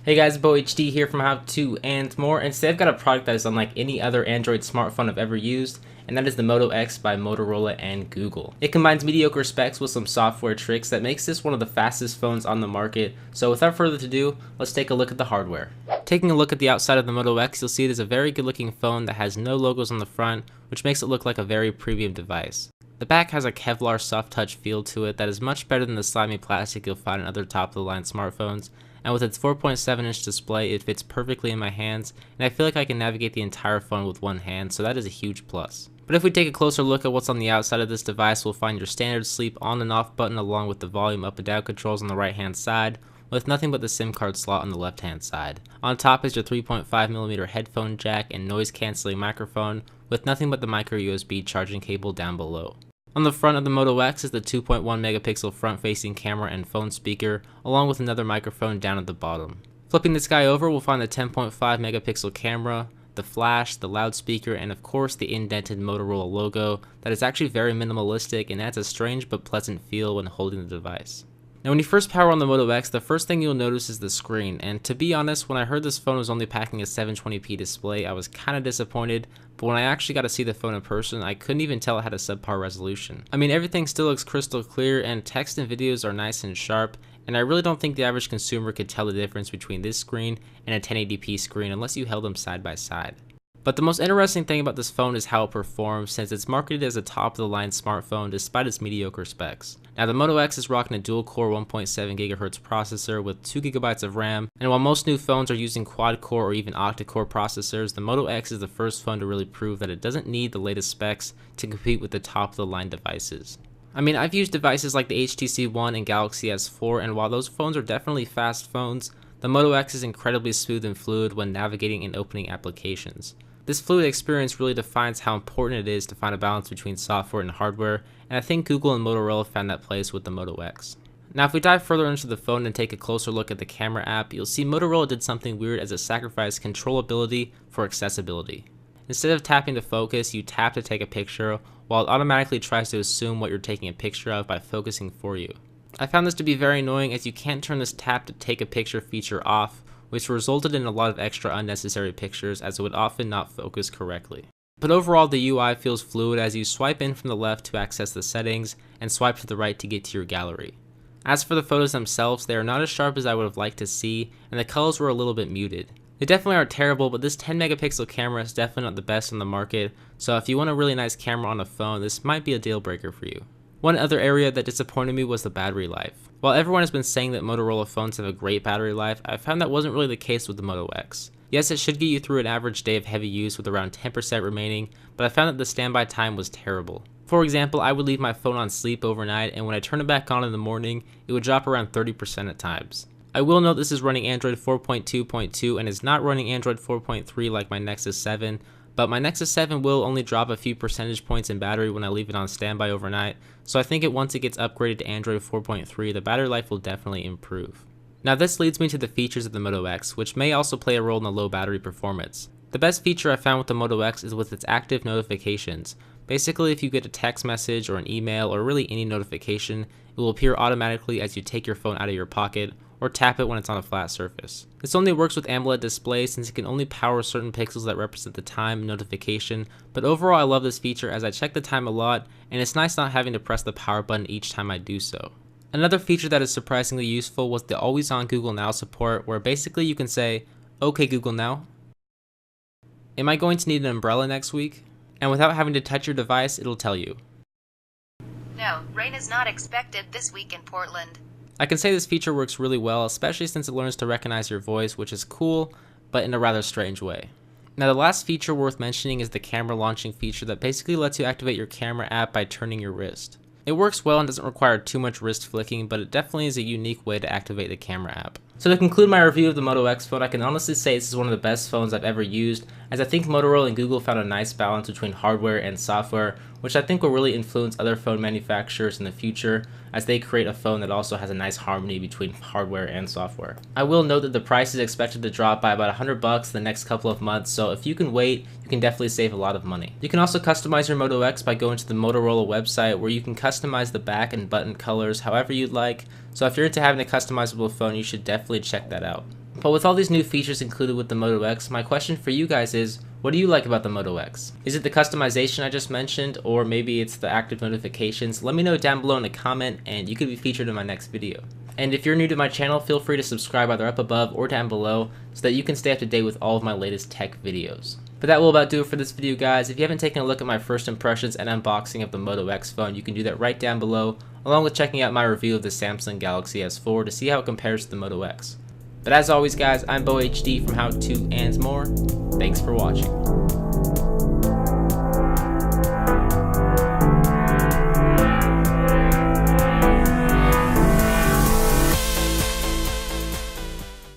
Hey guys, Bo HD here from How To and More, and today I've got a product that is unlike any other Android smartphone I've ever used, and that is the Moto X by Motorola and Google. It combines mediocre specs with some software tricks that makes this one of the fastest phones on the market, so without further ado, let's take a look at the hardware. Taking a look at the outside of the Moto X, you'll see it is a very good looking phone that has no logos on the front, which makes it look like a very premium device. The back has a Kevlar soft touch feel to it that is much better than the slimy plastic you'll find in other top of the line smartphones, and with its 4.7-inch display, it fits perfectly in my hands, and I feel like I can navigate the entire phone with one hand, so that is a huge plus. But if we take a closer look at what's on the outside of this device, we'll find your standard sleep on and off button along with the volume up and down controls on the right hand side, with nothing but the SIM card slot on the left hand side. On top is your 3.5mm headphone jack and noise cancelling microphone, with nothing but the micro USB charging cable down below. On the front of the Moto X is the 2.1 megapixel front-facing camera and phone speaker, along with another microphone down at the bottom. Flipping this guy over, we'll find the 10.5 megapixel camera, the flash, the loudspeaker, and of course the indented Motorola logo that is actually very minimalistic and adds a strange but pleasant feel when holding the device. Now when you first power on the Moto X, the first thing you'll notice is the screen, and to be honest, when I heard this phone was only packing a 720p display, I was kinda disappointed, but when I actually got to see the phone in person, I couldn't even tell it had a subpar resolution. I mean, everything still looks crystal clear, and text and videos are nice and sharp, and I really don't think the average consumer could tell the difference between this screen and a 1080p screen unless you held them side by side. But the most interesting thing about this phone is how it performs, since it's marketed as a top-of-the-line smartphone despite its mediocre specs. Now the Moto X is rocking a dual-core 1.7 GHz processor with 2 GB of RAM, and while most new phones are using quad-core or even octa-core processors, the Moto X is the first phone to really prove that it doesn't need the latest specs to compete with the top-of-the-line devices. I mean, I've used devices like the HTC One and Galaxy S4, and while those phones are definitely fast phones, the Moto X is incredibly smooth and fluid when navigating and opening applications. This fluid experience really defines how important it is to find a balance between software and hardware, and I think Google and Motorola found that place with the Moto X. Now if we dive further into the phone and take a closer look at the camera app, you'll see Motorola did something weird as it sacrificed controllability for accessibility. Instead of tapping to focus, you tap to take a picture, while it automatically tries to assume what you're taking a picture of by focusing for you. I found this to be very annoying as you can't turn this tap to take a picture feature off, which resulted in a lot of extra unnecessary pictures as it would often not focus correctly. But overall, the UI feels fluid as you swipe in from the left to access the settings and swipe to the right to get to your gallery. As for the photos themselves, they are not as sharp as I would have liked to see, and the colors were a little bit muted. They definitely aren't terrible, but this 10 megapixel camera is definitely not the best on the market, so if you want a really nice camera on a phone, this might be a deal breaker for you. One other area that disappointed me was the battery life. While everyone has been saying that Motorola phones have a great battery life, I found that wasn't really the case with the Moto X. Yes, it should get you through an average day of heavy use with around 10% remaining, but I found that the standby time was terrible. For example, I would leave my phone on sleep overnight, and when I turn it back on in the morning, it would drop around 30% at times. I will note this is running Android 4.2.2 and is not running Android 4.3 like my Nexus 7, but my Nexus 7 will only drop a few percentage points in battery when I leave it on standby overnight, so I think once it gets upgraded to Android 4.3, the battery life will definitely improve. Now this leads me to the features of the Moto X, which may also play a role in the low battery performance. The best feature I found with the Moto X is with its active notifications. Basically, if you get a text message or an email or really any notification, it will appear automatically as you take your phone out of your pocket or tap it when it's on a flat surface. This only works with AMOLED displays since it can only power certain pixels that represent the time and notification, but overall I love this feature as I check the time a lot, and it's nice not having to press the power button each time I do so. Another feature that is surprisingly useful was the always on Google Now support, where basically you can say, "Okay Google Now, am I going to need an umbrella next week?" And without having to touch your device, it'll tell you. No, rain is not expected this week in Portland. I can say this feature works really well, especially since it learns to recognize your voice, which is cool, but in a rather strange way. Now the last feature worth mentioning is the camera launching feature that basically lets you activate your camera app by turning your wrist. It works well and doesn't require too much wrist flicking, but it definitely is a unique way to activate the camera app. So to conclude my review of the Moto X phone, I can honestly say this is one of the best phones I've ever used, as I think Motorola and Google found a nice balance between hardware and software, which I think will really influence other phone manufacturers in the future as they create a phone that also has a nice harmony between hardware and software. I will note that the price is expected to drop by about $100 in the next couple of months, so if you can wait, you can definitely save a lot of money. You can also customize your Moto X by going to the Motorola website, where you can customize the back and button colors however you'd like, so if you're into having a customizable phone, you should definitely check that out. But with all these new features included with the Moto X, my question for you guys is, what do you like about the Moto X? Is it the customization I just mentioned, or maybe it's the active notifications? Let me know down below in a comment and you could be featured in my next video. And if you're new to my channel, feel free to subscribe either up above or down below so that you can stay up to date with all of my latest tech videos. But that will about do it for this video, guys. If you haven't taken a look at my first impressions and unboxing of the Moto X phone, you can do that right down below, along with checking out my review of the Samsung Galaxy S4 to see how it compares to the Moto X. But as always, guys, I'm BoHD from How To and More. Thanks for watching.